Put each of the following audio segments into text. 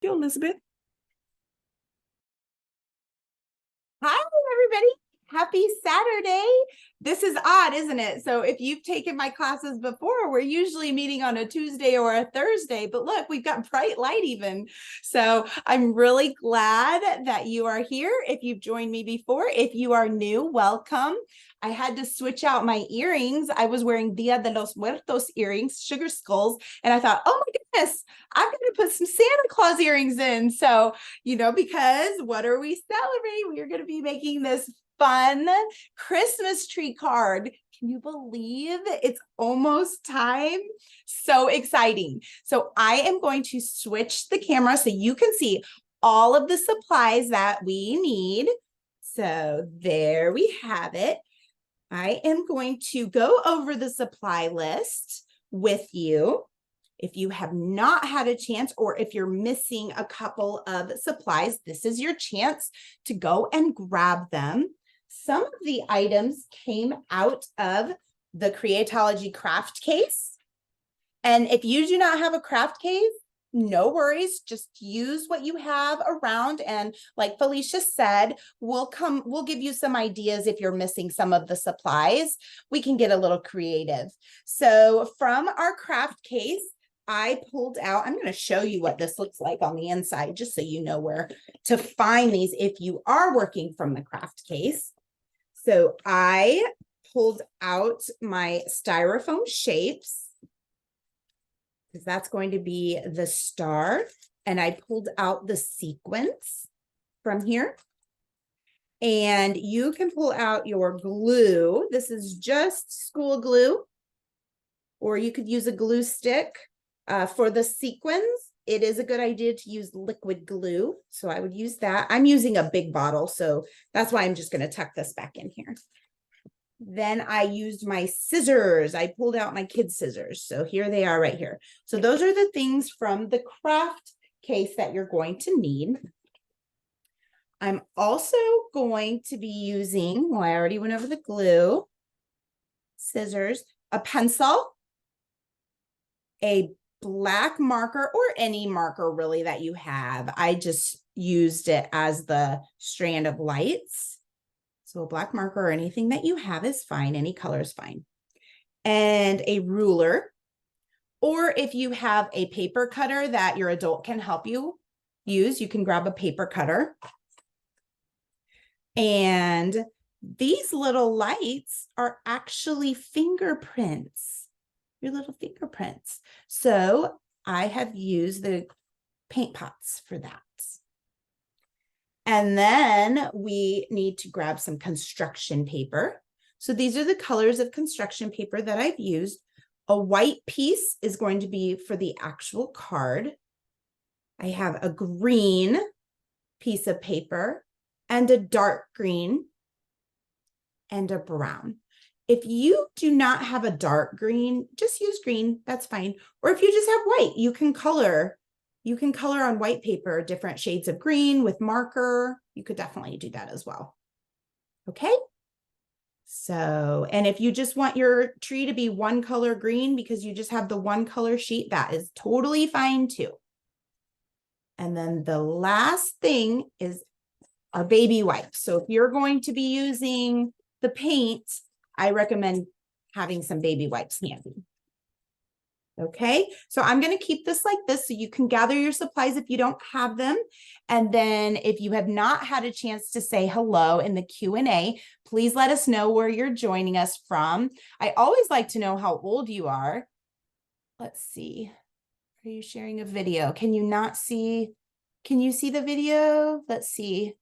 you, Elizabeth. Hi, everybody. Happy Saturday. This is odd, isn't it? So if you've taken my classes before, we're usually meeting on a Tuesday or a Thursday, but look, we've got bright light even. So I'm really glad that you are here. If you've joined me before, if you are new, welcome. I had to switch out my earrings. I was wearing Dia de los Muertos earrings, sugar skulls, and I thought, oh my goodness, I'm going to put some Santa Claus earrings in. So, because what are we celebrating? We are going to be making this fun Christmas tree card. Can you believe it's almost time? So exciting. So I am going to switch the camera so you can see all of the supplies that we need. So there we have it. I am going to go over the supply list with you. If you have not had a chance, or if you're missing a couple of supplies, this is your chance to go and grab them. Some of the items came out of the Creatology craft case. And if you do not have a craft case, no worries, just use what you have around. And like Felicia said, we'll give you some ideas if you're missing some of the supplies. We can get a little creative. So from our craft case, I pulled out, I'm going to show you what this looks like on the inside, just so you know where to find these if you are working from the craft case. So I pulled out my styrofoam shapes, because that's going to be the star. And I pulled out the sequins from here. And you can pull out your glue. This is just school glue, or you could use a glue stick. For the sequins, it is a good idea to use liquid glue. So I would use that. I'm using a big bottle, so that's why I'm just going to tuck this back in here. Then I used my scissors. I pulled out my kids' scissors. So here they are right here. So those are the things from the craft case that you're going to need. I'm also going to be using, well, I already went over the glue, scissors, a pencil, a black marker, or any marker really that you have. I just used it as the strand of lights. So a black marker or anything that you have is fine. Any color is fine. And a ruler. Or if you have a paper cutter that your adult can help you use, you can grab a paper cutter. And these little lights are actually fingerprints, your little fingerprints. So I have used the paint pots for that. And then we need to grab some construction paper. So these are the colors of construction paper that I've used. A white piece is going to be for the actual card. I have a green piece of paper and a dark green and a brown. If you do not have a dark green, just use green, that's fine. Or if you just have white, you can color on white paper different shades of green with marker. You could definitely do that as well. Okay. So, and if you just want your tree to be one color green because you just have the one color sheet, that is totally fine too. And then the last thing is our baby wipes. So if you're going to be using the paint, I recommend having some baby wipes handy. Okay, so I'm going to keep this like this so you can gather your supplies if you don't have them. And then if you have not had a chance to say hello in the Q&A, please let us know where you're joining us from. I always like to know how old you are. Let's see. Are you sharing a video? Can you not see? Can you see the video? Let's see.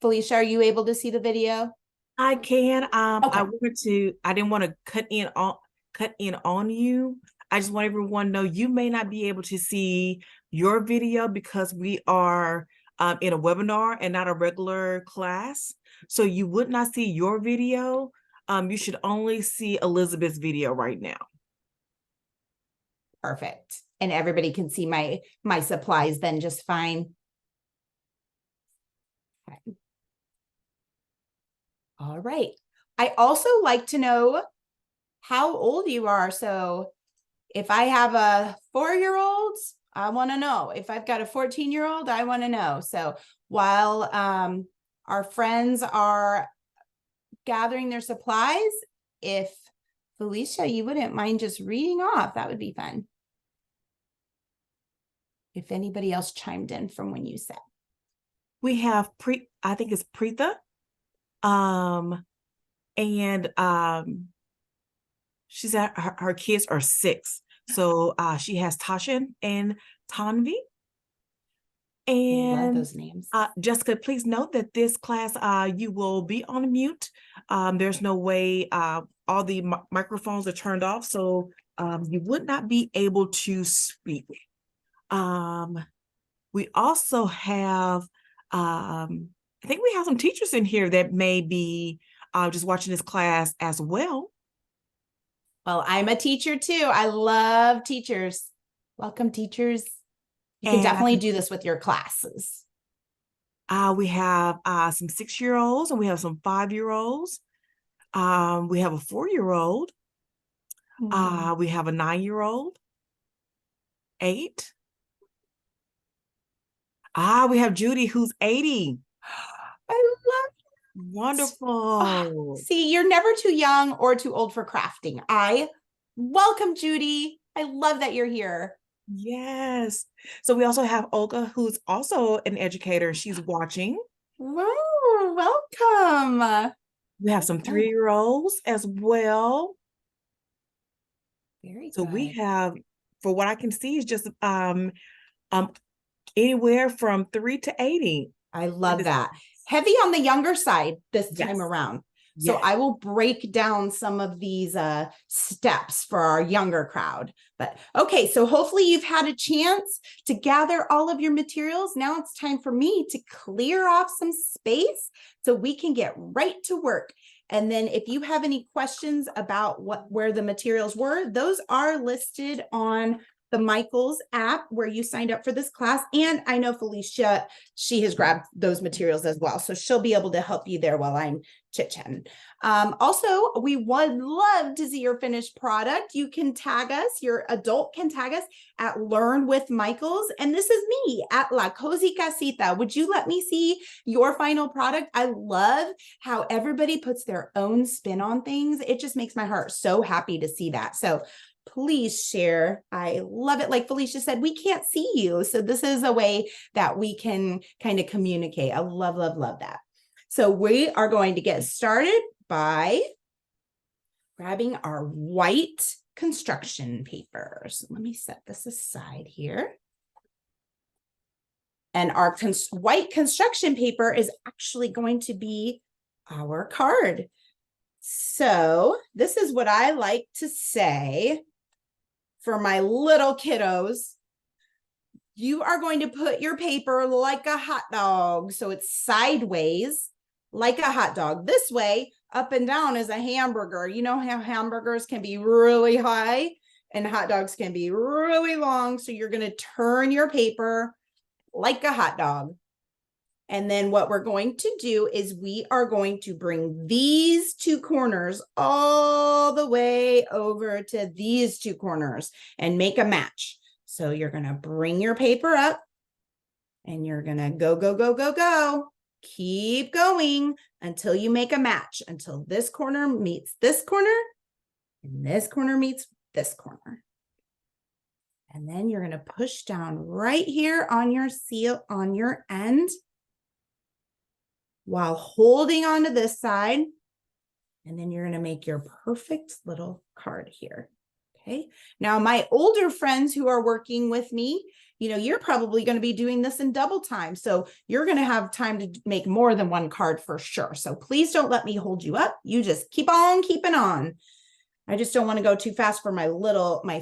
Felicia, are you able to see the video? I can. Okay. I didn't want to cut in on you. I just want everyone to know you may not be able to see your video because we are in a webinar and not a regular class. So you would not see your video. You should only see Elizabeth's video right now. Perfect. And everybody can see my supplies then just fine. Okay. All right. I also like to know how old you are. So if I have a 4-year-old, I want to know. If I've got a 14-year-old, I want to know. So while our friends are gathering their supplies, if Felicia, you wouldn't mind just reading off, that would be fun. If anybody else chimed in from when you said. We have I think it's Preetha. And she's at her kids are 6. So she has Tasha and Tanvi. I love And those names. Jessica, please note that this class, you will be on mute. There's no way, all the microphones are turned off, so you would not be able to speak. We also have, I think we have some teachers in here that may be just watching this class as well. Well, I'm a teacher too. I love teachers. Welcome, teachers. You can definitely do this with your classes. We have some 6-year-olds and we have some 5-year-olds. We have a 4-year-old. We have a 9-year-old. 8. We have Judy, who's 80. I love it. Wonderful. See, you're never too young or too old for crafting. I welcome, Judy. I love that you're here. Yes. So we also have Olga, who's also an educator. She's watching. Wow, welcome. We have some 3-year-olds as well. Very So good. we have, for what I can see, is just anywhere from 3 to 80. I love that. Heavy on the younger side this time around. So Yes. I will break down some of these steps for our younger crowd. But okay, so hopefully you've had a chance to gather all of your materials. Now it's time for me to clear off some space so we can get right to work. And then if you have any questions about where the materials were, those are listed on the Michaels app where you signed up for this class. And I know Felicia, she has grabbed those materials as well. So she'll be able to help you there while I'm chit-chatting. Also, we would love to see your finished product. You can tag us, your adult can tag us at Learn with Michaels. And this is me at La Cozy Casita. Would you let me see your final product? I love how everybody puts their own spin on things. It just makes my heart so happy to see that. So please share. I love it. Like Felicia said, we can't see you. So this is a way that we can kind of communicate. I love, love, love that. So we are going to get started by grabbing our white construction paper. So let me set this aside here. And our white construction paper is actually going to be our card. So this is what I like to say for my little kiddos. You are going to put your paper like a hot dog. So it's sideways like a hot dog. This way, up and down is a hamburger. You know how hamburgers can be really high and hot dogs can be really long. So you're going to turn your paper like a hot dog. And then what we're going to do is we are going to bring these 2 corners all the way over to these 2 corners and make a match. So you're going to bring your paper up and you're going to go, go, go, go, go. Keep going until you make a match, until this corner meets this corner and this corner meets this corner. And then you're going to push down right here on your seal, on your end, while holding onto this side. And then you're going to make your perfect little card here. Okay. Now, my older friends who are working with me, you know, you're probably going to be doing this in double time. So you're going to have time to make more than one card for sure. So please don't let me hold you up. You just keep on keeping on. I just don't want to go too fast for my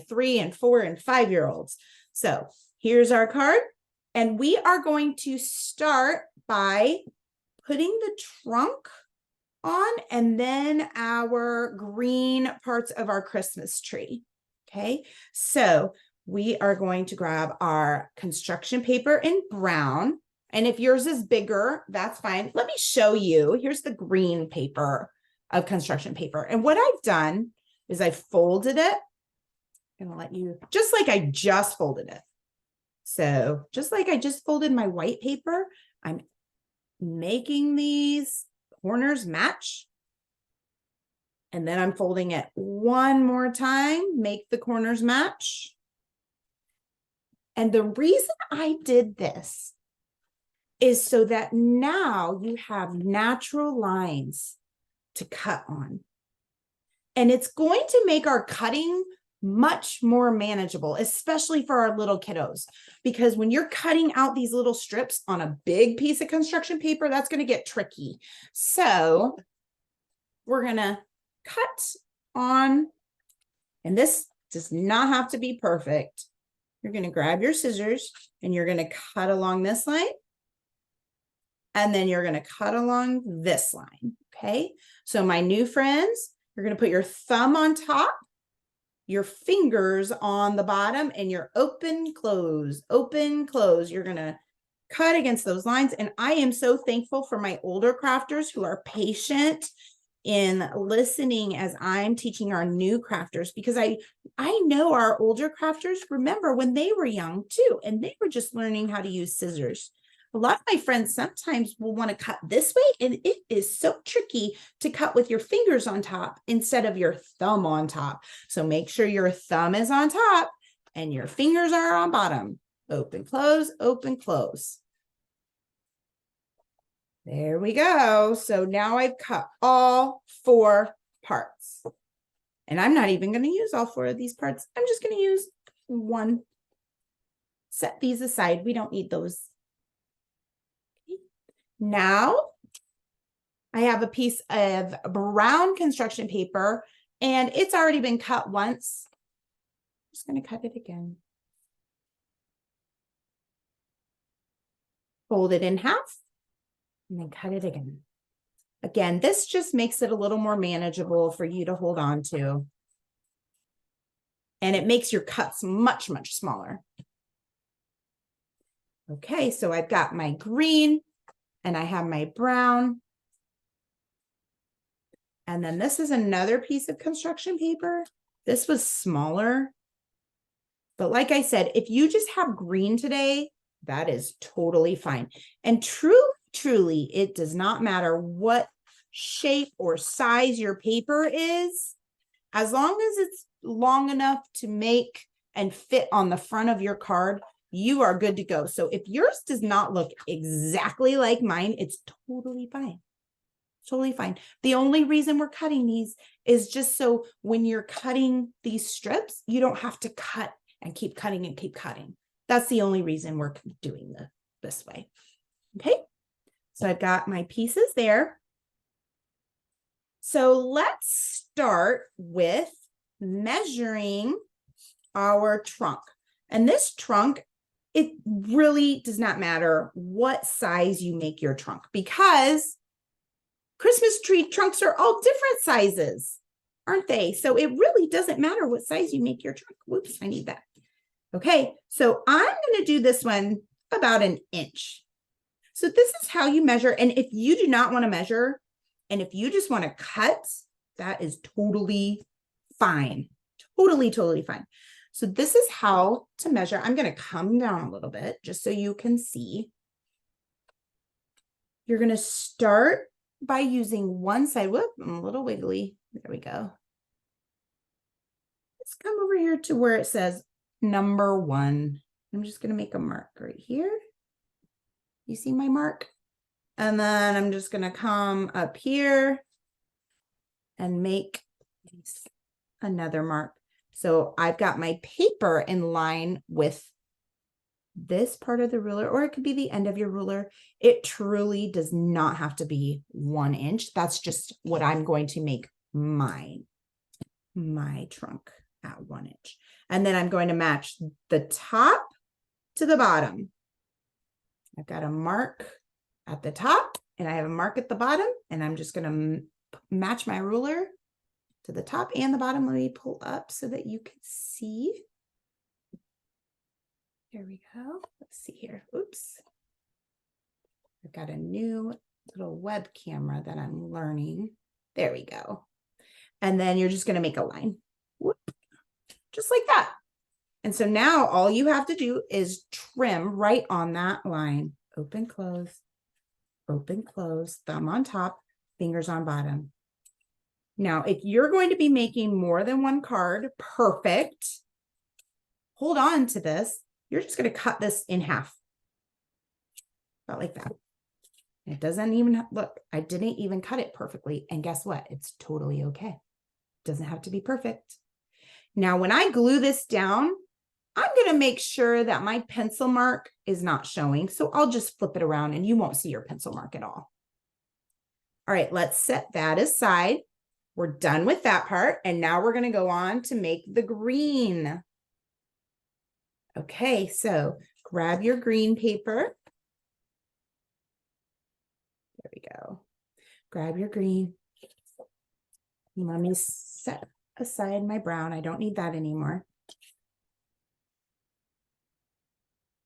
3 and 4 and 5-year-olds. So here's our card. And we are going to start by putting the trunk on and then our green parts of our Christmas tree. Okay, so we are going to grab our construction paper in brown. And if yours is bigger, that's fine. Let me show you. Here's the green paper of construction paper. And what I've done is I folded it. I'm going to let you, just like I just folded it. So just like I just folded my white paper, I'm making these corners match. And then I'm folding it one more time, make the corners match. And the reason I did this is so that now you have natural lines to cut on. And it's going to make our cutting much more manageable, especially for our little kiddos, because when you're cutting out these little strips on a big piece of construction paper, that's going to get tricky. So we're going to cut on, and this does not have to be perfect. You're going to grab your scissors and you're going to cut along this line. And then you're going to cut along this line. Okay. So my new friends, you're going to put your thumb on top, your fingers on the bottom, and your open, close, open, close. You're going to cut against those lines. And I am so thankful for my older crafters who are patient in listening as I'm teaching our new crafters, because I know our older crafters remember when they were young too, and they were just learning how to use scissors. A lot of my friends sometimes will want to cut this way, and it is so tricky to cut with your fingers on top instead of your thumb on top. So make sure your thumb is on top and your fingers are on bottom. Open, close, open, close. There we go. So now I've cut all 4 parts. And I'm not even going to use all 4 of these parts. I'm just going to use 1. Set these aside. We don't need those. Now I have a piece of brown construction paper, and it's already been cut once. I'm just going to cut it again. Fold it in half and then cut it again. Again, this just makes it a little more manageable for you to hold on to. And it makes your cuts much, much smaller. Okay, so I've got my green and I have my brown. And then this is another piece of construction paper. This was smaller. But like I said, if you just have green today, that is totally fine. And truly, it does not matter what shape or size your paper is, as long as it's long enough to make and fit on the front of your card, you are good to go. So if yours does not look exactly like mine, it's totally fine. Totally fine. The only reason we're cutting these is just so when you're cutting these strips, you don't have to cut and keep cutting and keep cutting. That's the only reason we're doing this way. Okay. So I've got my pieces there. So let's start with measuring our trunk. And this trunk, it really does not matter what size you make your trunk, because Christmas tree trunks are all different sizes, aren't they? So it really doesn't matter what size you make your trunk. Whoops, I need that. Okay, so I'm going to do this one about 1 inch. So this is how you measure. And if you do not want to measure, and if you just want to cut, that is totally fine. Totally, totally fine. So this is how to measure. I'm going to come down a little bit just so you can see. You're going to start by using one side. Whoop, I'm a little wiggly. There we go. Let's come over here to where it says number 1. I'm just going to make a mark right here. You see my mark? And then I'm just going to come up here and make another mark. So I've got my paper in line with this part of the ruler, or it could be the end of your ruler. It truly does not have to be 1 inch. That's just what I'm going to make my trunk at 1 inch. And then I'm going to match the top to the bottom. I've got a mark at the top and I have a mark at the bottom, and I'm just going to match my ruler to the top and the bottom. Let me pull up so that you can see. There we go. Let's see here. Oops. I've got a new little web camera that I'm learning. There we go. And then you're just going to make a line. Whoop. Just like that. And so now all you have to do is trim right on that line. Open, close, thumb on top, fingers on bottom. Now, if you're going to be making more than one card, perfect. Hold on to this. You're just going to cut this in half. About like that. It doesn't even look, I didn't even cut it perfectly. And guess what? It's totally okay. It doesn't have to be perfect. Now, when I glue this down, I'm going to make sure that my pencil mark is not showing. So I'll just flip it around and you won't see your pencil mark at all. All right, let's set that aside. We're done with that part. And now we're going to go on to make the green. Okay, so grab your green paper. There we go. Grab your green. Let me set aside my brown. I don't need that anymore.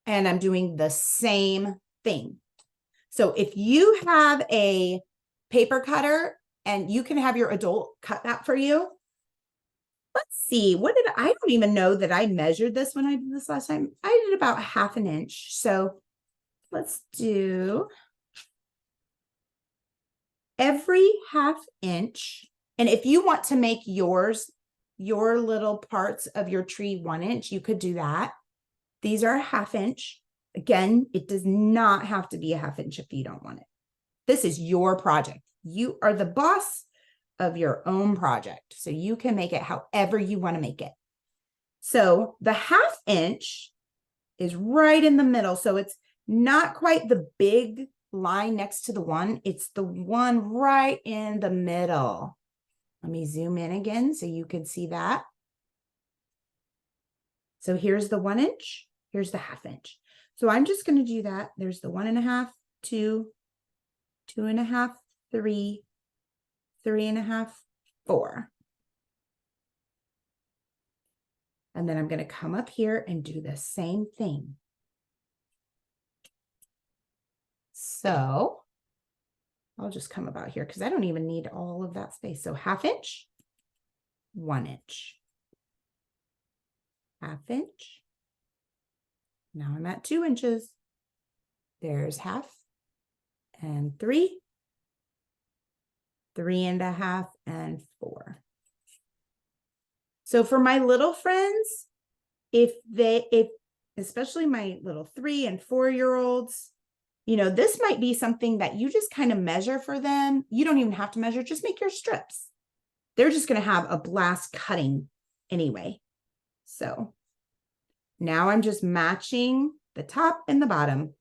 And I'm doing the same thing. So if you have a paper cutter and you can have your adult cut that for you. Let's see, I don't even know that I measured this when I did this last time. I did about 1/2 inch. So let's do every 1/2 inch. And if you want to make your little parts of your tree 1 inch, you could do that. These are 1/2 inch. Again, it does not have to be 1/2 inch if you don't want it. This is your project. You are the boss of your own project. So you can make it however you want to make it. So the 1/2 inch is right in the middle. So it's not quite the big line next to the one. It's the one right in the middle. Let me zoom in again so you can see that. So here's the 1 inch. Here's the 1/2 inch. So I'm just going to do that. There's the 1 1/2, 2, 2 1/2, 3, 3 1/2, 4. And then I'm going to come up here and do the same thing. So I'll just come about here because I don't even need all of that space. So 1/2 inch, 1 inch, 1/2 inch. Now I'm at 2 inches. There's 1/2 and 3, 3 1/2 and 4. So for my little friends, if especially my little 3 and 4-year-olds, this might be something that you just kind of measure for them. You don't even have to measure, just make your strips. They're just going to have a blast cutting anyway. So now I'm just matching the top and the bottom.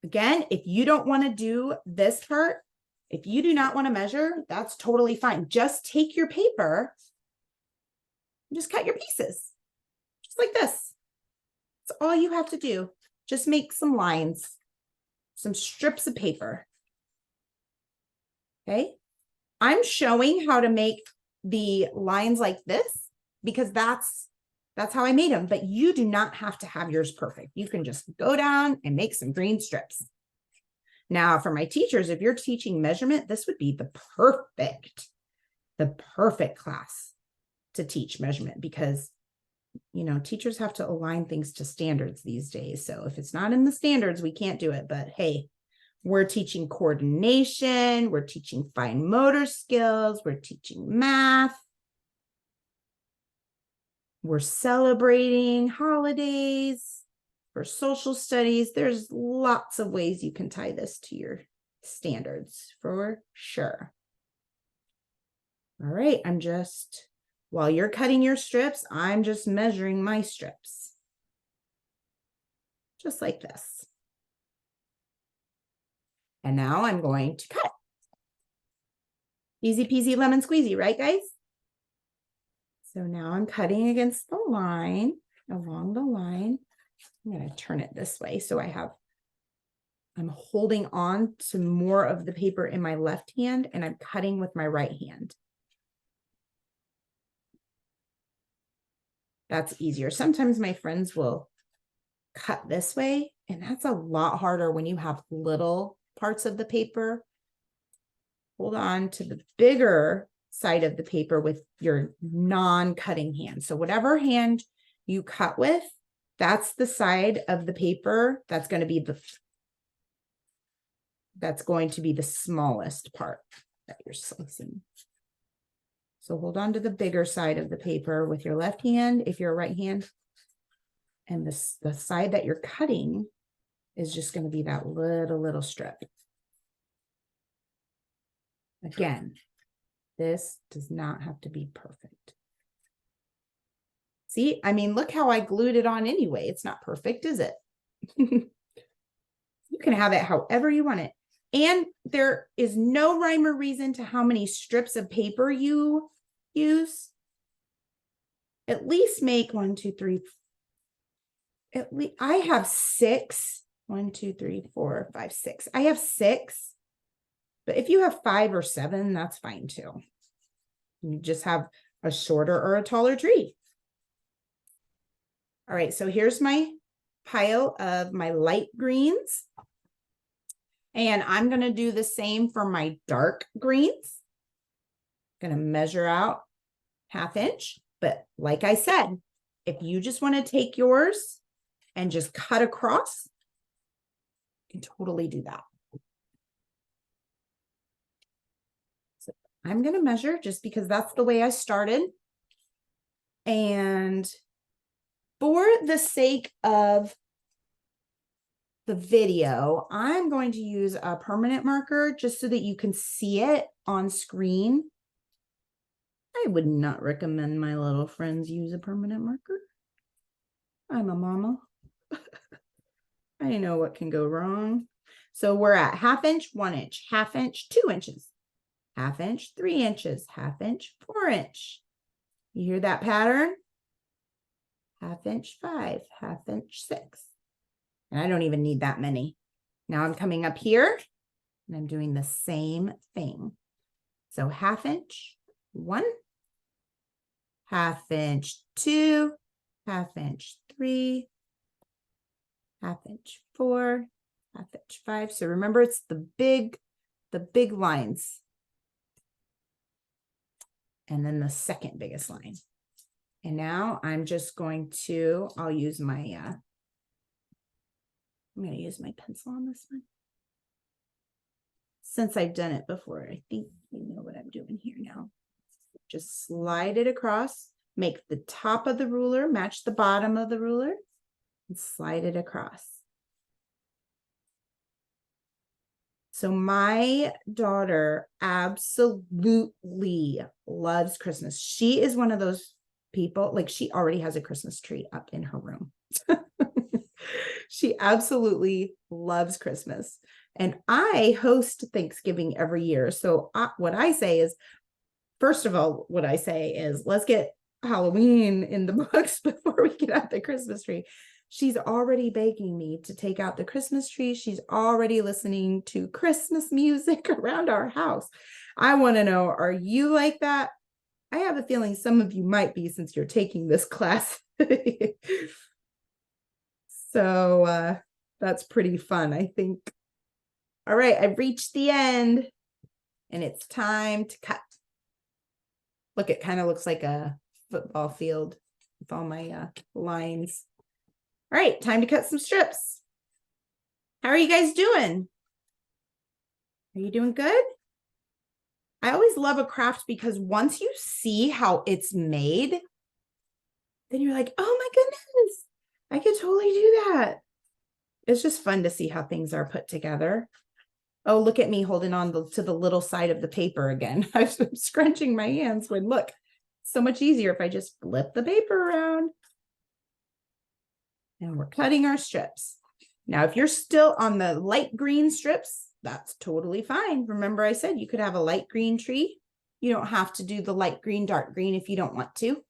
Again, if you don't want to do this part, if you do not want to measure, that's totally fine. Just take your paper and just cut your pieces, just like this. That's all you have to do. Just make some lines, some strips of paper. Okay. I'm showing how to make the lines like this because that's how I made them, but you do not have to have yours perfect. You can just go down and make some green strips. Now, for my teachers, if you're teaching measurement, this would be the perfect class to teach measurement because, teachers have to align things to standards these days. So if it's not in the standards, we can't do it. But hey, we're teaching coordination. We're teaching fine motor skills. We're teaching math. We're celebrating holidays. For social studies, there's lots of ways you can tie this to your standards for sure. All right, while you're cutting your strips, I'm just measuring my strips. Just like this. And now I'm going to cut. Easy peasy lemon squeezy, right, guys? So now I'm cutting against the line, along the line. I'm going to turn it this way so I'm holding on to more of the paper in my left hand and I'm cutting with my right hand. That's easier. Sometimes my friends will cut this way, and that's a lot harder when you have little parts of the paper. Hold on to the bigger side of the paper with your non-cutting hand. So whatever hand you cut with, that's the side of the paper that's going to be the smallest part that you're slicing. So hold on to the bigger side of the paper with your left hand if you're a right hand. And the side that you're cutting is just going to be that little strip. Again, this does not have to be perfect. See, I mean, look how I glued it on anyway. It's not perfect, is it? You can have it however you want it. And there is no rhyme or reason to how many strips of paper you use. At least make 1, 2, 3. At least I have 6. 1, 2, 3, 4, 5, 6. I have 6. But if you have 5 or 7, that's fine too. You just have a shorter or a taller tree. All right, so here's my pile of my light greens. And I'm going to do the same for my dark greens. I'm going to measure out 1/2 inch. But like I said, if you just want to take yours and just cut across, you can totally do that. So I'm going to measure just because that's the way I started. And for the sake of the video, I'm going to use a permanent marker just so that you can see it on screen. I would not recommend my little friends use a permanent marker. I'm a mama. I know what can go wrong. So we're at 1/2 inch, 1 inch, 1/2 inch, 2 inches, 1/2 inch, 3 inches, 1/2 inch, 4 inch. You hear that pattern? 1/2 inch, 5, 1/2 inch, 6. And I don't even need that many. Now I'm coming up here and I'm doing the same thing. So 1/2 inch, 1, 1/2 inch, 2, 1/2 inch, 3, 1/2 inch, 4, 1/2 inch, 5. So remember, it's the big lines. And then the second biggest line. And now I'm just going to, I'll use my, I'm going to use my pencil on this one. Since I've done it before, I think you know what I'm doing here now. Just slide it across, make the top of the ruler match the bottom of the ruler, and slide it across. So my daughter absolutely loves Christmas. She is one of those people, like she already has a Christmas tree up in her room. She absolutely loves Christmas. And I host Thanksgiving every year. So what I say is, first of all, what I say is, let's get Halloween in the books before we get out the Christmas tree. She's already begging me to take out the Christmas tree. She's already listening to Christmas music around our house. I want to know, are you like that? I have a feeling some of you might be since you're taking this class. So that's pretty fun, I think. All right, I've reached the end and it's time to cut. Look, it kind of looks like a football field with all my lines. All right, time to cut some strips. How are you guys doing? Are you doing good? I always love a craft because once you see how it's made, then you're like, oh my goodness, I could totally do that. It's just fun to see how things are put together. Oh, look at me holding on to the little side of the paper again. I'm scrunching my hands when, look, so much easier if I just flip the paper around. And we're cutting our strips. Now, if you're still on the light green strips, that's totally fine. Remember I said you could have a light green tree. You don't have to do the light green, dark green if you don't want to.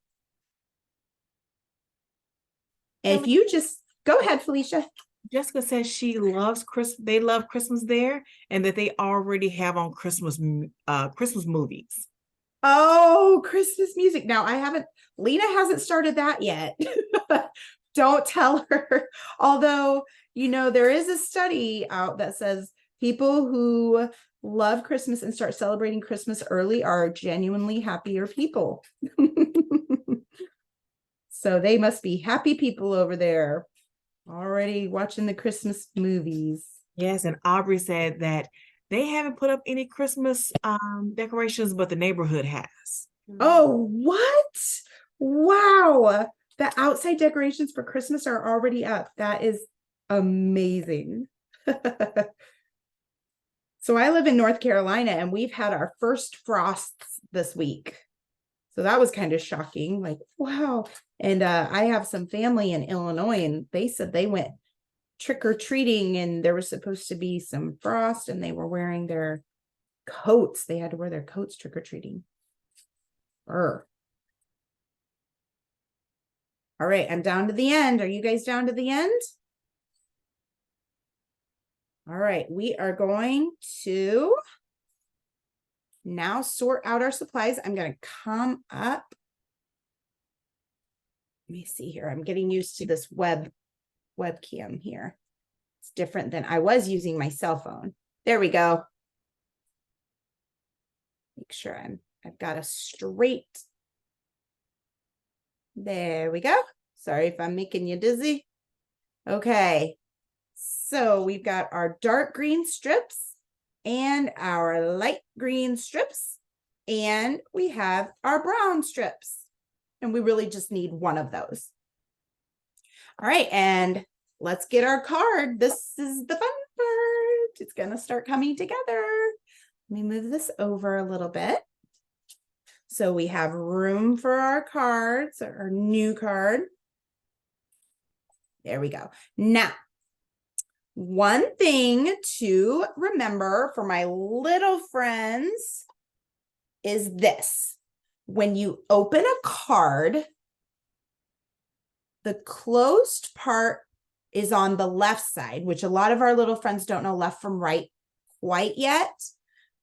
And if you just, go ahead, Felicia. Jessica says she loves Christmas. They love Christmas there, and that they already have on Christmas movies. Oh, Christmas music. Now Lena hasn't started that yet. Don't tell her. Although, you know, there is a study out that says People who love Christmas and start celebrating Christmas early are genuinely happier people. So they must be happy people over there already watching the Christmas movies. Yes, and Aubrey said that they haven't put up any Christmas decorations, but the neighborhood has. Oh, what? Wow. The outside decorations for Christmas are already up. That is amazing. So I live in North Carolina and we've had our first frosts this week. So that was kind of shocking. Like, wow. And I have some family in Illinois and they said they went trick-or-treating and there was supposed to be some frost and they were wearing their coats. They had to wear their coats trick-or-treating. All right, I'm down to the end. Are you guys down to the end? All right, we are going to now sort out our supplies. I'm going to come up. Let me see here. I'm getting used to this webcam here. It's different than I was using my cell phone. There we go. Make sure I've got a straight. There we go. Sorry if I'm making you dizzy. Okay. So we've got our dark green strips and our light green strips, and we have our brown strips, and we really just need one of those. All right, and let's get our card. This is the fun part. It's going to start coming together. Let me move this over a little bit. So we have room for our cards, our new card. There we go. Now, one thing to remember for my little friends is this. When you open a card, the closed part is on the left side, which a lot of our little friends don't know left from right quite yet.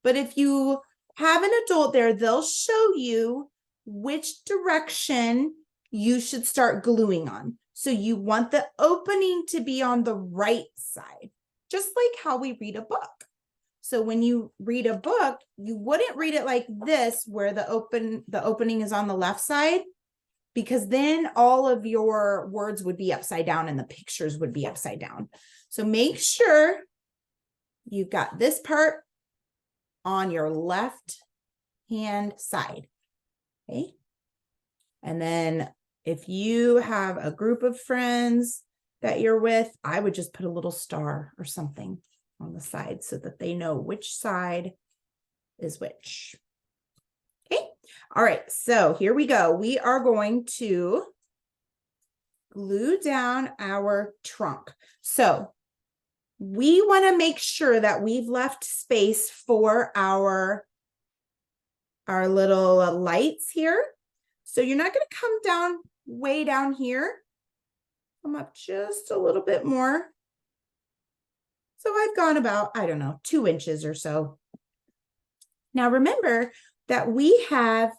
But if you have an adult there, they'll show you which direction you should start gluing on. So you want the opening to be on the right side, just like how we read a book. So when you read a book, you wouldn't read it like this, where the opening is on the left side, because then all of your words would be upside down and the pictures would be upside down. So make sure you've got this part on your left hand side. Okay. And then if you have a group of friends that you're with, I would just put a little star or something on the side so that they know which side is which. Okay. All right. So here we go. We are going to glue down our trunk. So we want to make sure that we've left space for our little lights here. So you're not going to come down way down here. Come up just a little bit more. So I've gone about, I don't know, 2 inches or so. Now remember that we have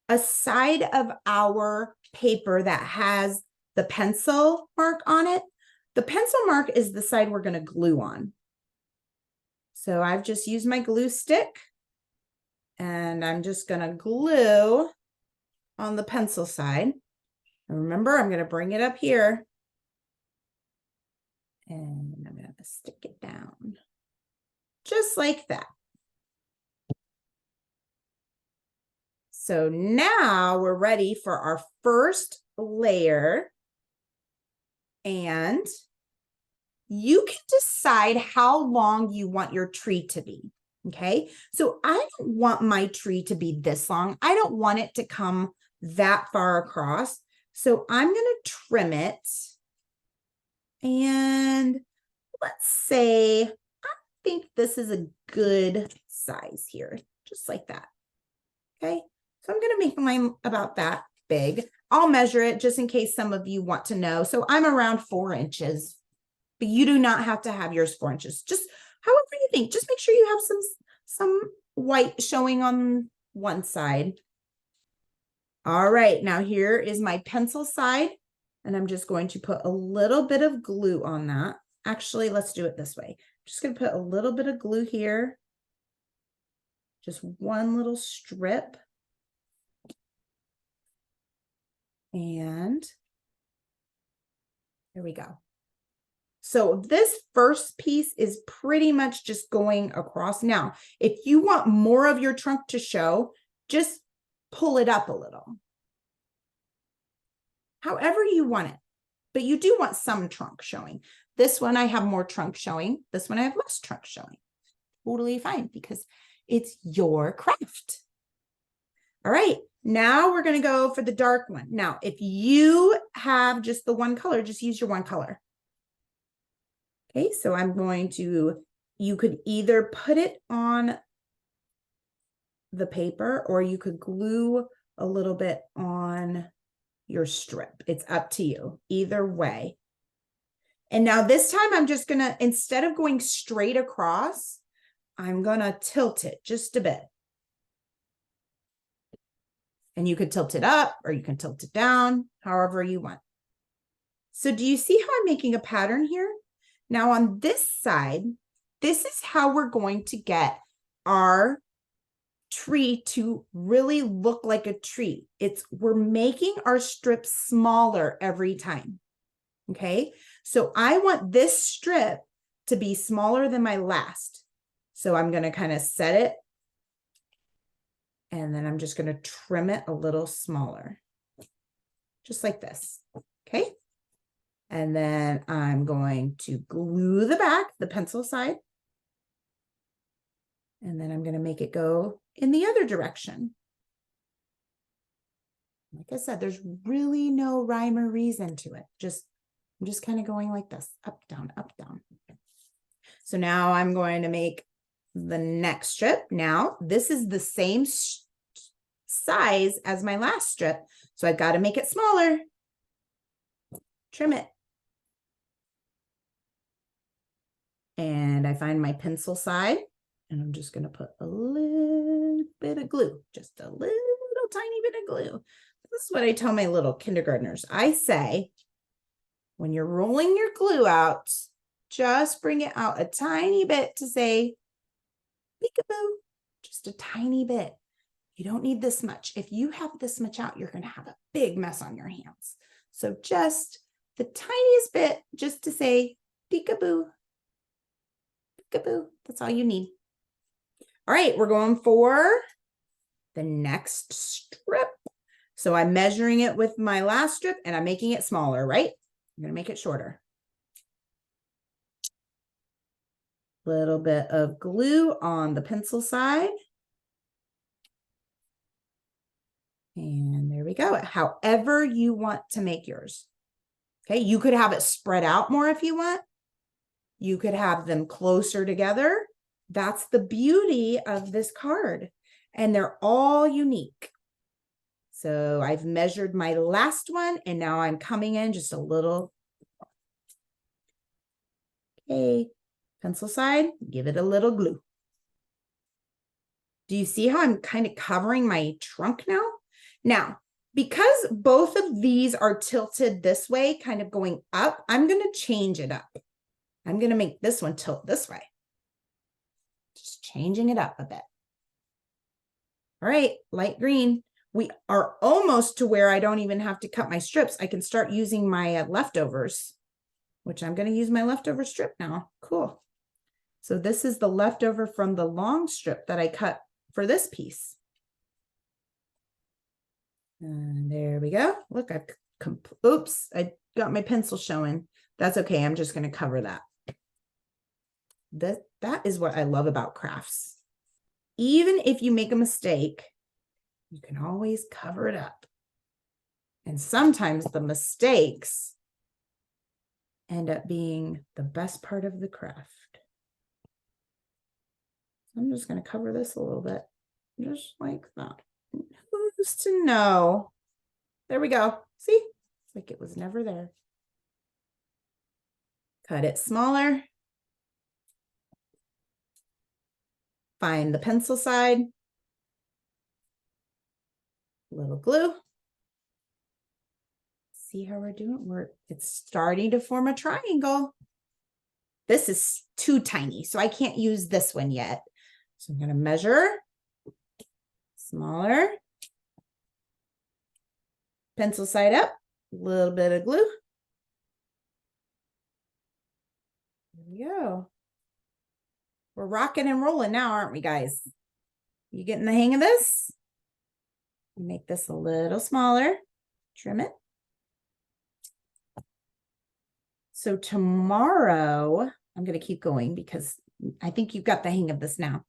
a side of our paper that has the pencil mark on it. The pencil mark is the side we're going to glue on. So I've just used my glue stick and I'm just going to glue on the pencil side. And remember, I'm going to bring it up here and I'm going to stick it down just like that. So now we're ready for our first layer. And you can decide how long you want your tree to be. Okay, so I don't want my tree to be this long. I don't want it to come that far across. So I'm going to trim it. And let's say, I think this is a good size here, just like that. Okay, so I'm going to make mine about that big. I'll measure it just in case some of you want to know. So I'm around 4 inches, but you do not have to have yours 4 inches. Just however you think. Just make sure you have some white showing on one side. All right, now here is my pencil side, and I'm just going to put a little bit of glue on that. Actually, let's do it this way. I'm Just going to put a little bit of glue here. Just one little strip. And there we go. So this first piece is pretty much just going across. Now, if you want more of your trunk to show, just pull it up a little. However you want it, but you do want some trunk showing. This one I have more trunk showing. This one I have less trunk showing. Totally fine because it's your craft. All right, now we're going to go for the dark one. Now, if you have just the one color, just use your one color. Okay, so I'm going to, you could either put it on the paper or you could glue a little bit on your strip. It's up to you, either way. And now this time I'm just gonna, instead of going straight across, I'm gonna tilt it just a bit. And you could tilt it up or you can tilt it down, however you want. So do you see how I'm making a pattern here? Now on this side, this is how we're going to get our tree to really look like a tree. We're making our strips smaller every time. Okay, so I want this strip to be smaller than my last. So I'm going to kind of set it. And then I'm just going to trim it a little smaller. Just like this. Okay. And then I'm going to glue the back, the pencil side. And then I'm going to make it go in the other direction. Like I said, there's really no rhyme or reason to it. I'm just kind of going like this, up, down, up, down. So now I'm going to make the next strip. Now, this is the same size as my last strip. So I've got to make it smaller. Trim it. And I find my pencil side. And I'm just going to put a little bit of glue. Just a little tiny bit of glue. This is what I tell my little kindergartners. I say, when you're rolling your glue out, just bring it out a tiny bit to say, peekaboo, just a tiny bit. You don't need this much. If you have this much out, you're going to have a big mess on your hands. So just the tiniest bit, just to say, peekaboo, peekaboo. That's all you need. All right, we're going for the next strip. So I'm measuring it with my last strip and I'm making it smaller, right? I'm going to make it shorter. Little bit of glue on the pencil side. And there we go. However you want to make yours. Okay, you could have it spread out more if you want. You could have them closer together. That's the beauty of this card. And they're all unique. So I've measured my last one and now I'm coming in just a little. Okay, pencil side, give it a little glue. Do you see how I'm kind of covering my trunk now? Now, because both of these are tilted this way, kind of going up, I'm going to change it up. I'm going to make this one tilt this way. Just changing it up a bit. All right, light green. We are almost to where I don't even have to cut my strips. I can start using my leftovers, which I'm going to use my leftover strip now. Cool. So this is the leftover from the long strip that I cut for this piece. And there we go. Look, oops, I got my pencil showing. That's okay. I'm just going to cover that. That is what I love about crafts. Even if you make a mistake, you can always cover it up. And sometimes the mistakes end up being the best part of the craft. I'm just going to cover this a little bit, just like that. Who's to know? There we go. See? It's like it was never there. Cut it smaller. Find the pencil side. Little glue. See how we're doing? It's starting to form a triangle. This is too tiny, so I can't use this one yet. So I'm going to measure smaller, pencil side up, a little bit of glue. There we go. We're rocking and rolling now, aren't we, guys? You getting the hang of this? Make this a little smaller, trim it. So tomorrow, I'm going to keep going because I think you've got the hang of this now.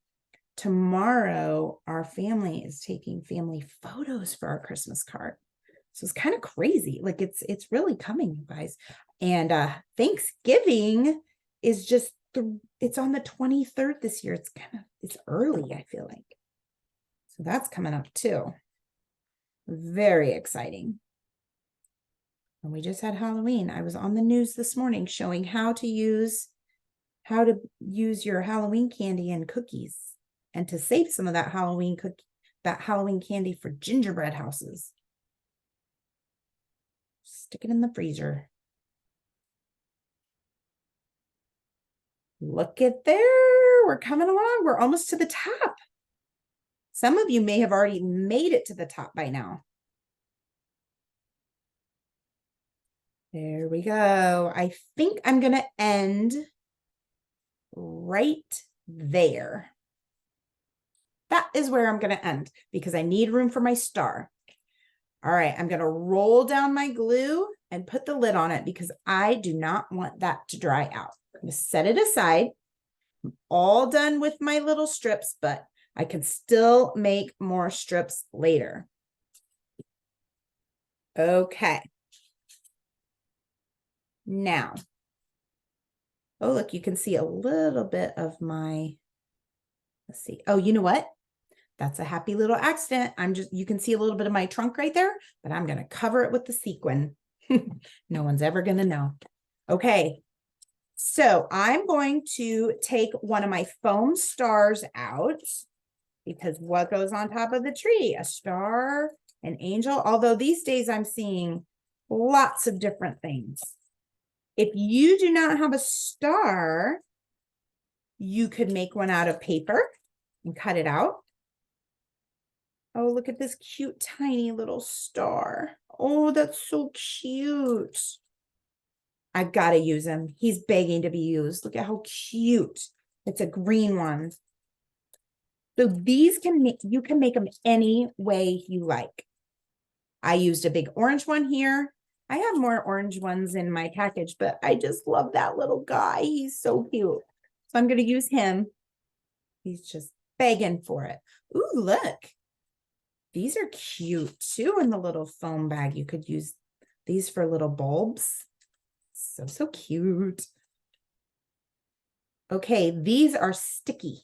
Tomorrow, our family is taking family photos for our Christmas card. So it's kind of crazy. Like it's really coming, you guys. And Thanksgiving is just it's on the 23rd this year. It's early, I feel like. So that's coming up too. Very exciting. And we just had Halloween. I was on the news this morning showing how to use your Halloween candy and cookies and to save some of that Halloween candy for gingerbread houses. Stick it in the freezer. Look at there. We're coming along. We're almost to the top. Some of you may have already made it to the top by now. There we go. I think I'm going to end right there. That is where I'm going to end because I need room for my star. All right, I'm going to roll down my glue and put the lid on it because I do not want that to dry out. I'm going to set it aside. I'm all done with my little strips, but I can still make more strips later. Okay. Now, oh, look, you can see a little bit of my, let's see. Oh, you know what? That's a happy little accident. You can see a little bit of my trunk right there, but I'm going to cover it with the sequin. No one's ever going to know. Okay. So I'm going to take one of my foam stars out because what goes on top of the tree? A star, an angel. Although these days I'm seeing lots of different things. If you do not have a star, you could make one out of paper and cut it out. Oh, look at this cute, tiny little star. Oh, that's so cute. I've got to use him. He's begging to be used. Look at how cute. It's a green one. So these you can make them any way you like. I used a big orange one here. I have more orange ones in my package, but I just love that little guy. He's so cute. So I'm going to use him. He's just begging for it. Ooh, look. These are cute too in the little foam bag. You could use these for little bulbs. So cute. Okay, these are sticky.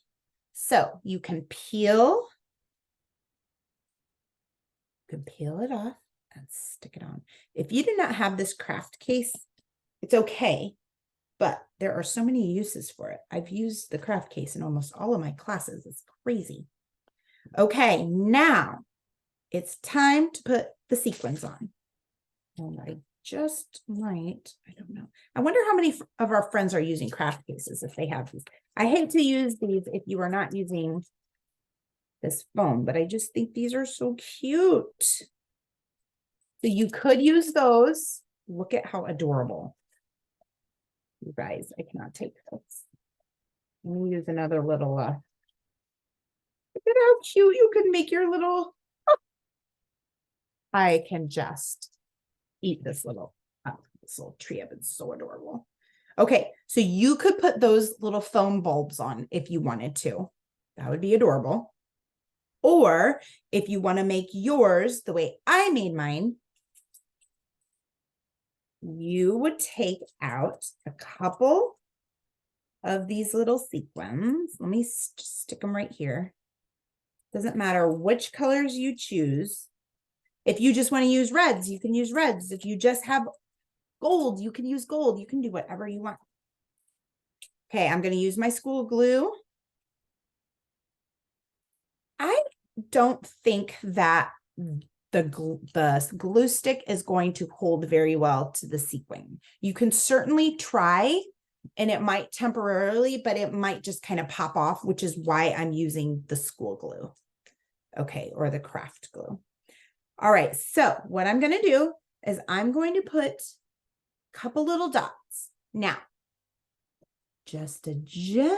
So you can peel it off and stick it on. If you do not have this craft case, it's okay, but there are so many uses for it. I've used the craft case in almost all of my classes. It's crazy. Okay, now it's time to put the sequins on. And I just might, I don't know. I wonder how many of our friends are using craft cases if they have these. I hate to use these if you are not using this foam, but I just think these are so cute. So you could use those. Look at how adorable. You guys, I cannot take this. Let me use another little, look at how cute you can make your little, I can just eat this little tree up. It's so adorable. Okay, so you could put those little foam bulbs on if you wanted to. That would be adorable. Or if you want to make yours the way I made mine, you would take out a couple of these little sequins. Let me stick them right here. Doesn't matter which colors you choose. If you just want to use reds, you can use reds. If you just have gold, you can use gold. You can do whatever you want. Okay, I'm going to use my school glue. I don't think that the glue stick is going to hold very well to the sequin. You can certainly try, and it might temporarily, but it might just kind of pop off, which is why I'm using the school glue. Okay, or the craft glue. All right, so what I'm going to do is I'm going to put a couple little dots. Now, just a gentle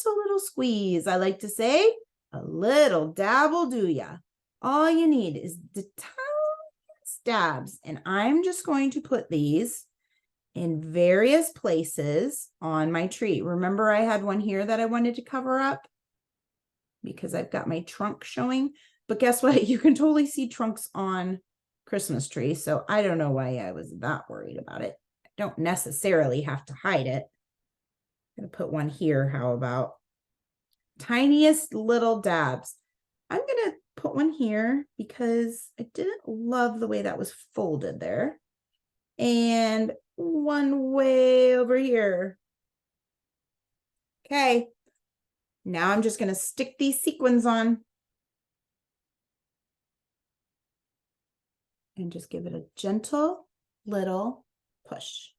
little squeeze. I like to say a little dab will do ya. All you need is the tiniest dabs, and I'm just going to put these in various places on my tree. Remember, I had one here that I wanted to cover up because I've got my trunk showing, but guess what? You can totally see trunks on Christmas trees, so I don't know why I was that worried about it. I don't necessarily have to hide it. I'm going to put one here. How about tiniest little dabs? I'm going to put one here because I didn't love the way that was folded there. And one way over here. Okay. Now I'm just going to stick these sequins on. And just give it a gentle little push.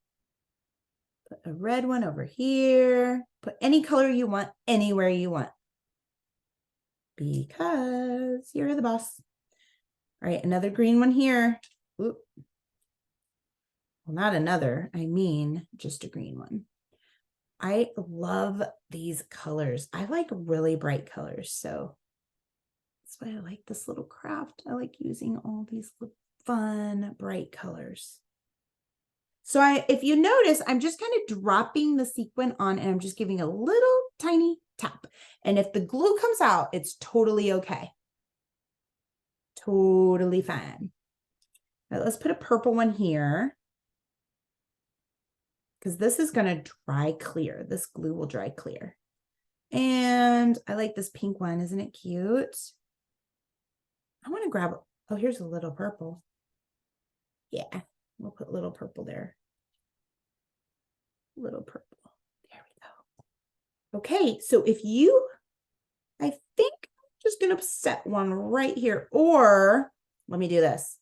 Put a red one over here. Put any color you want, anywhere you want. Because you're the boss. All right, another green one here. Oop. Well, not another, I mean just a green one. I love these colors. I like really bright colors, so that's why I like this little craft. I like using all these fun, bright colors. So if you notice, I'm just kind of dropping the sequin on and I'm just giving a little tiny tap. And if the glue comes out, it's totally okay. Totally fine. All right, let's put a purple one here, because this is going to dry clear. This glue will dry clear. And I like this pink one. Isn't it cute? I want to grab, oh, here's a little purple. Yeah, we'll put little purple there. Little purple. There we go. Okay, so I think I'm just going to set one right here. Or let me do this.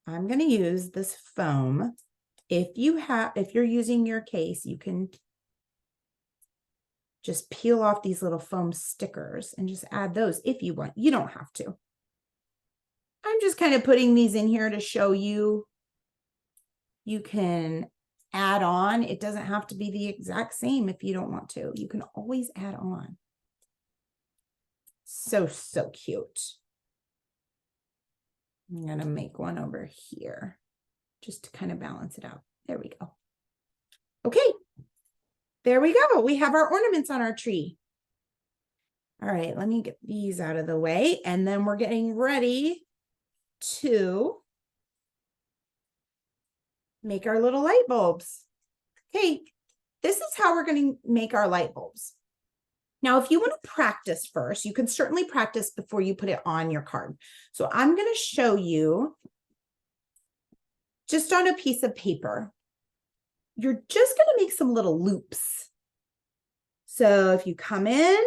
I'm going to use this foam. If you're using your case, you can just peel off these little foam stickers and just add those if you want. You don't have to. I'm just kind of putting these in here to show you. You can add on. It doesn't have to be the exact same if you don't want to. You can always add on. So, so cute. I'm going to make one over here just to kind of balance it out. There we go. Okay. There we go. We have our ornaments on our tree. All right, let me get these out of the way. And then we're getting ready to make our little light bulbs. Okay, this is how we're going to make our light bulbs. Now, if you want to practice first, you can certainly practice before you put it on your card. So I'm going to show you just on a piece of paper. You're just going to make some little loops. So if you come in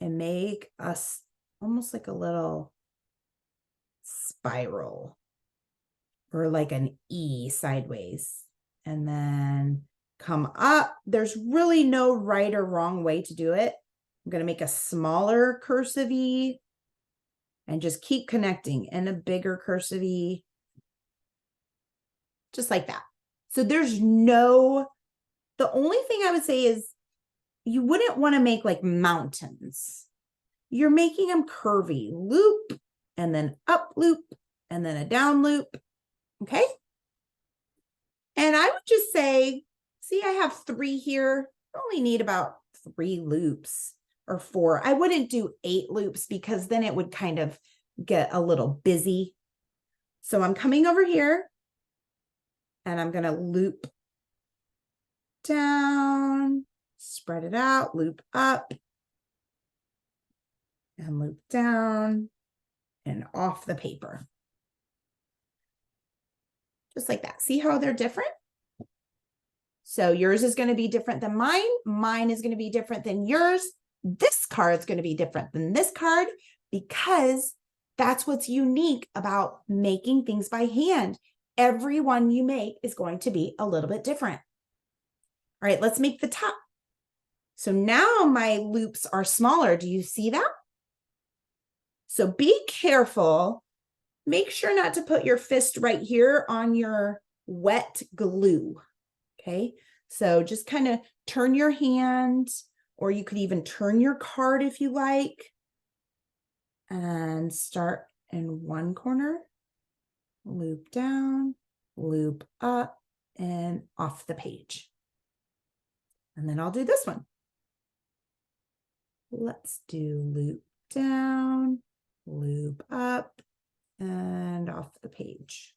and make us almost like a little spiral or like an E sideways, and then come up. There's really no right or wrong way to do it. I'm going to make a smaller cursive E and just keep connecting, and a bigger cursive E, just like that. So there's the only thing I would say is you wouldn't want to make like mountains. You're making them curvy, loop, and then up loop, and then a down loop. Okay. And I would just say, see, I have 3 here. I only need about 3 loops or 4. I wouldn't do 8 loops because then it would kind of get a little busy. So I'm coming over here and I'm going to loop down, spread it out, loop up, and loop down and off the paper. Just like that. See how they're different? So yours is going to be different than mine. Mine is going to be different than yours. This card is going to be different than this card because that's what's unique about making things by hand. Every one you make is going to be a little bit different. All right, let's make the top. So now my loops are smaller. Do you see that? So be careful. Make sure not to put your fist right here on your wet glue. Okay, so just kind of turn your hand, or you could even turn your card if you like, and start in one corner, loop down, loop up, and off the page. And then I'll do this one. Let's do loop down, loop up, and off the page.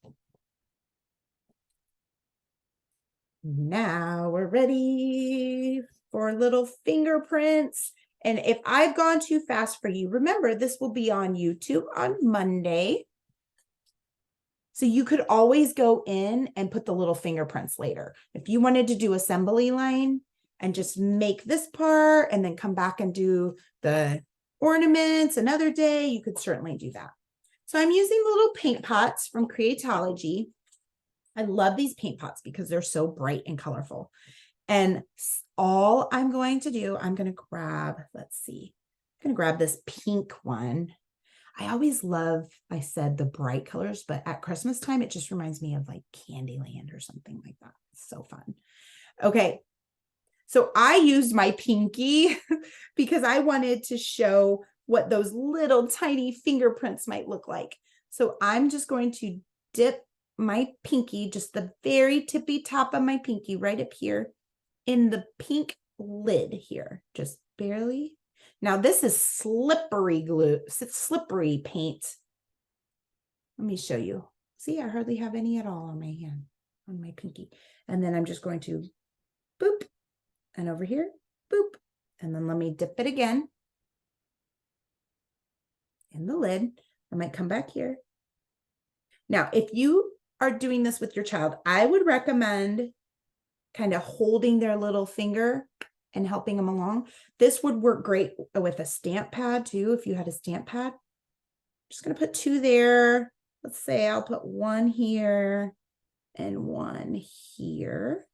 Now we're ready for little fingerprints. And if I've gone too fast for you, remember this will be on YouTube on Monday. So you could always go in and put the little fingerprints later. If you wanted to do assembly line and just make this part and then come back and do the ornaments another day, you could certainly do that. So I'm using the little paint pots from Creatology. I love these paint pots because they're so bright and colorful. And all I'm going to do, I'm going to grab, let's see, I'm going to grab this pink one. I always love, I said the bright colors, but at Christmas time, it just reminds me of like Candyland or something like that. It's so fun. Okay. So I used my pinky because I wanted to show what those little tiny fingerprints might look like. So I'm just going to dip my pinky, just the very tippy top of my pinky right up here in the pink lid here, just barely. Now this is slippery glue, slippery paint. Let me show you. See, I hardly have any at all on my hand, on my pinky. And then I'm just going to boop, and over here, boop. And then let me dip it again in the lid. I might come back here. Now, if you are doing this with your child, I would recommend kind of holding their little finger and helping them along. This would work great with a stamp pad too, if you had a stamp pad. Just going to put 2 there. Let's say I'll put 1 here and 1 here.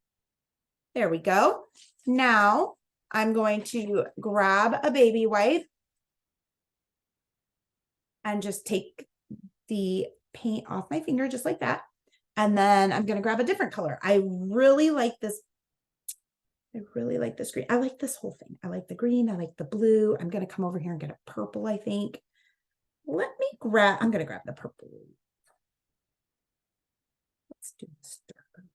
There we go. Now I'm going to grab a baby wipe and just take the paint off my finger just like that. And then I'm going to grab a different color. I really like this. I really like this green. I like this whole thing. I like the green. I like the blue. I'm going to come over here and get a purple, I think. Let me grab, I'm going to grab the purple. Let's do this darker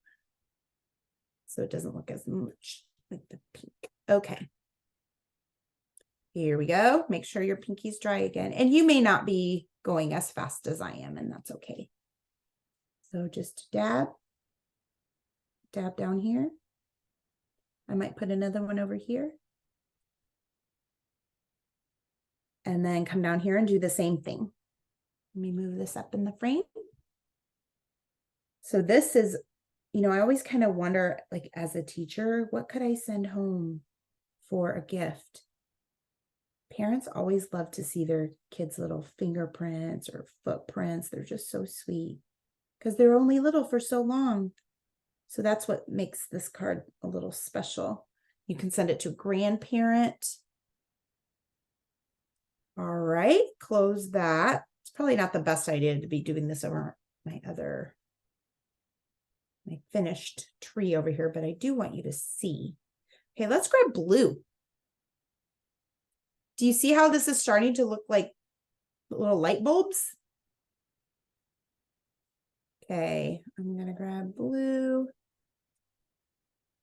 so it doesn't look as much like the pink. Okay. Here we go. Make sure your pinky's dry again. And you may not be going as fast as I am, and that's okay. So just dab, dab down here. I might put another one over here. And then come down here and do the same thing. Let me move this up in the frame. So this is, you know, I always kind of wonder, like as a teacher, what could I send home for a gift? Parents always love to see their kids' little fingerprints or footprints. They're just so sweet because they're only little for so long. So that's what makes this card a little special. You can send it to a grandparent. All right, close that. It's probably not the best idea to be doing this over my finished tree over here, but I do want you to see. Okay, let's grab blue. Do you see how this is starting to look like little light bulbs? Okay, I'm gonna grab blue.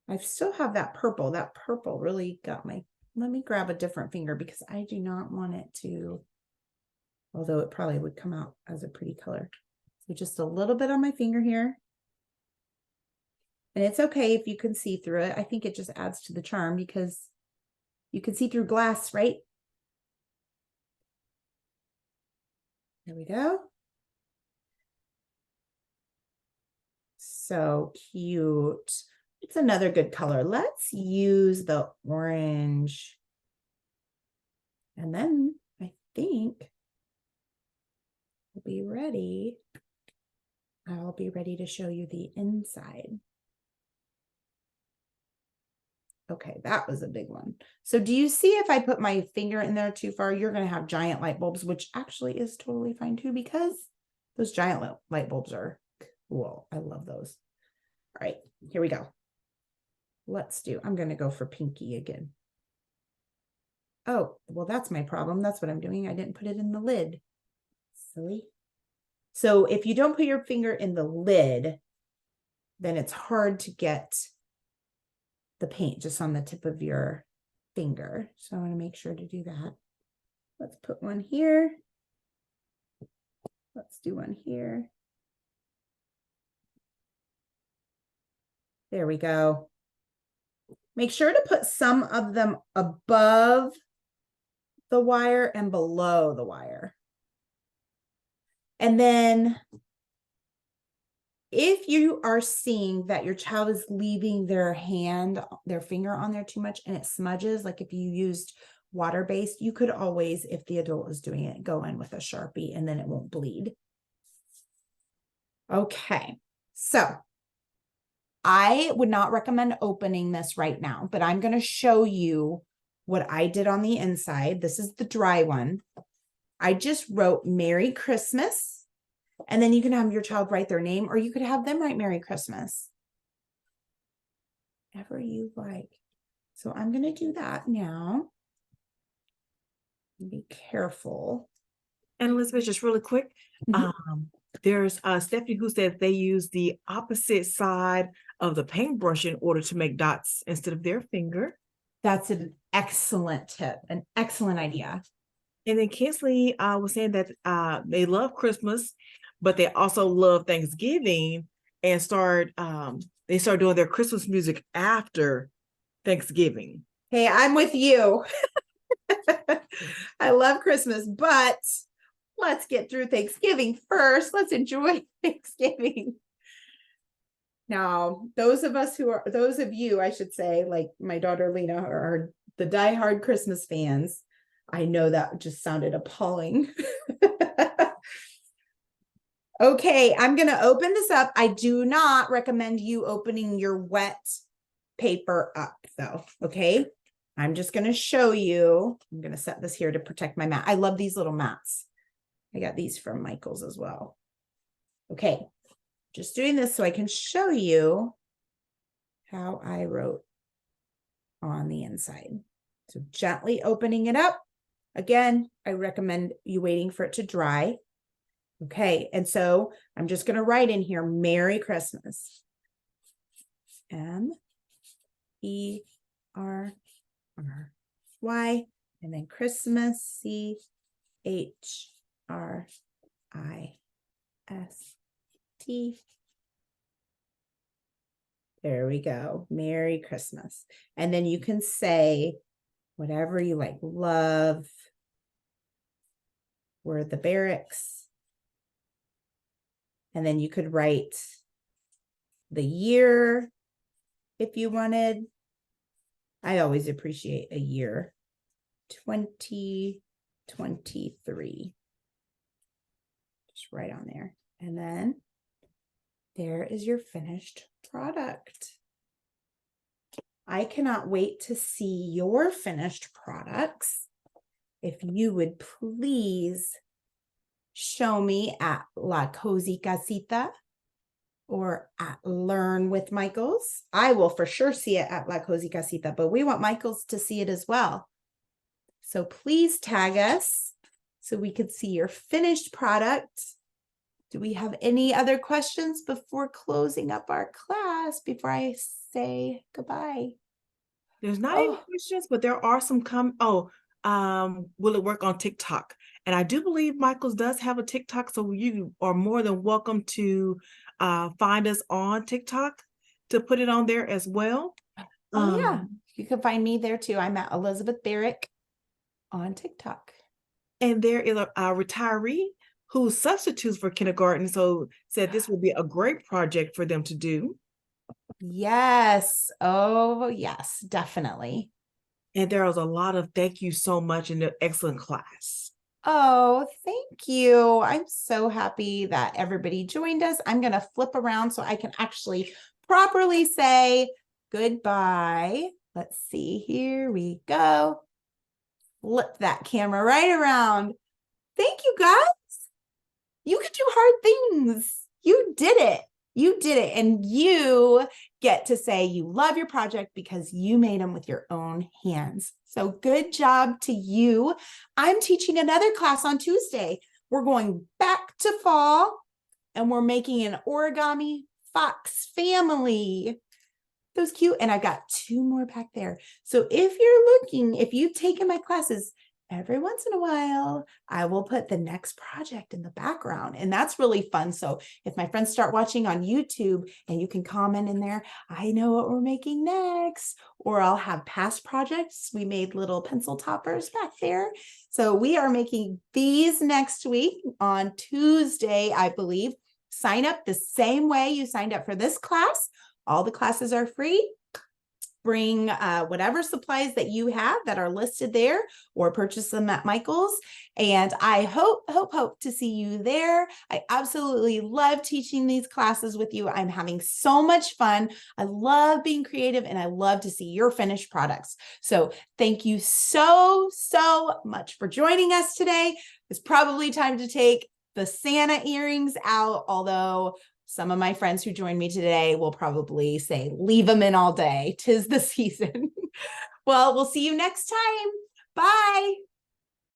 I still have that purple. That purple really got my, let me grab a different finger because I do not want it to, although it probably would come out as a pretty color. So just a little bit on my finger here. And it's okay if you can see through it. I think it just adds to the charm because you can see through glass, right? There we go. So cute. It's another good color. Let's use the orange. And then I think we'll be ready. I'll be ready to show you the inside. Okay, that was a big one. So do you see if I put my finger in there too far, you're going to have giant light bulbs, which actually is totally fine too, because those giant light bulbs are cool. I love those. All right, here we go. I'm going to go for pinky again. Oh, well, that's my problem. That's what I'm doing. I didn't put it in the lid. Silly. So if you don't put your finger in the lid, then it's hard to get the paint just on the tip of your finger. So I want to make sure to do that. Let's put one here. Let's do one here. There we go. Make sure to put some of them above the wire and below the wire. And then if you are seeing that your child is leaving their finger on there too much and it smudges, like if you used water-based, you could always, if the adult is doing it, go in with a Sharpie and then it won't bleed. Okay, so I would not recommend opening this right now, but I'm going to show you what I did on the inside. This is the dry one. I just wrote Merry Christmas, and then you can have your child write their name, or you could have them write Merry Christmas. Whatever you like. So I'm going to do that now. Be careful. And Elizabeth, just really quick, there's Stephanie who said they use the opposite side of the paintbrush in order to make dots instead of their finger. That's an excellent tip, an excellent idea. And then Kinsley was saying that they love Christmas, but they also love Thanksgiving, and they start doing their Christmas music after Thanksgiving. Hey, I'm with you. I love Christmas, but let's get through Thanksgiving first. Let's enjoy Thanksgiving. Now, those of you, I should say, like my daughter Lena, are the diehard Christmas fans. I know that just sounded appalling. Okay, I'm going to open this up. I do not recommend you opening your wet paper up, though. Okay, I'm just going to show you. I'm going to set this here to protect my mat. I love these little mats. I got these from Michael's as well. Okay, just doing this so I can show you how I wrote on the inside. So gently opening it up. Again, I recommend you waiting for it to dry. Okay, and so I'm just going to write in here, Merry Christmas. M-E-R-R-Y, and then Christmas, C-H-R-I-S-T. There we go. Merry Christmas. And then you can say whatever you like. Love. We're the barracks. And then you could write the year if you wanted. I always appreciate a year. 2023. Just right on there. And then there is your finished product. I cannot wait to see your finished products. If you would please show me at La Cozy Casita or at Learn with Michaels. I will for sure see it at La Cozy Casita, but we want Michaels to see it as well. So please tag us so we could see your finished product. Do we have any other questions before closing up our class, before I say goodbye? There's not any questions, but there are some will it work on TikTok? And I do believe Michaels does have a TikTok, so you are more than welcome to find us on TikTok to put it on there as well. Yeah, you can find me there too. I'm at Elizabeth Barrick on TikTok. And there is a retiree who substitutes for kindergarten, so said this would be a great project for them to do. Yes. Oh, yes, definitely. And there was a lot of thank you so much in the excellent class. Oh, thank you. I'm so happy that everybody joined us. I'm going to flip around so I can actually properly say goodbye. Let's see, here we go. Flip that camera right around. Thank you, guys. You can do hard things. You did it. You did it. And you get to say you love your project because you made them with your own hands. So good job to you. I'm teaching another class on Tuesday. We're going back to fall and we're making an origami fox family. Those cute. And I've got 2 more back there. So if you're looking, if you've taken my classes, every once in a while, I will put the next project in the background. And that's really fun. So if my friends start watching on YouTube and you can comment in there, I know what we're making next. Or I'll have past projects. We made little pencil toppers back there. So we are making these next week on Tuesday, I believe. Sign up the same way you signed up for this class. All the classes are free. Bring whatever supplies that you have that are listed there or purchase them at Michael's. And I hope to see you there. I absolutely love teaching these classes with you. I'm having so much fun. I love being creative and I love to see your finished products. So thank you so much for joining us today. It's probably time to take the Santa earrings out, although some of my friends who joined me today will probably say, leave them in all day. 'Tis the season. Well, we'll see you next time. Bye.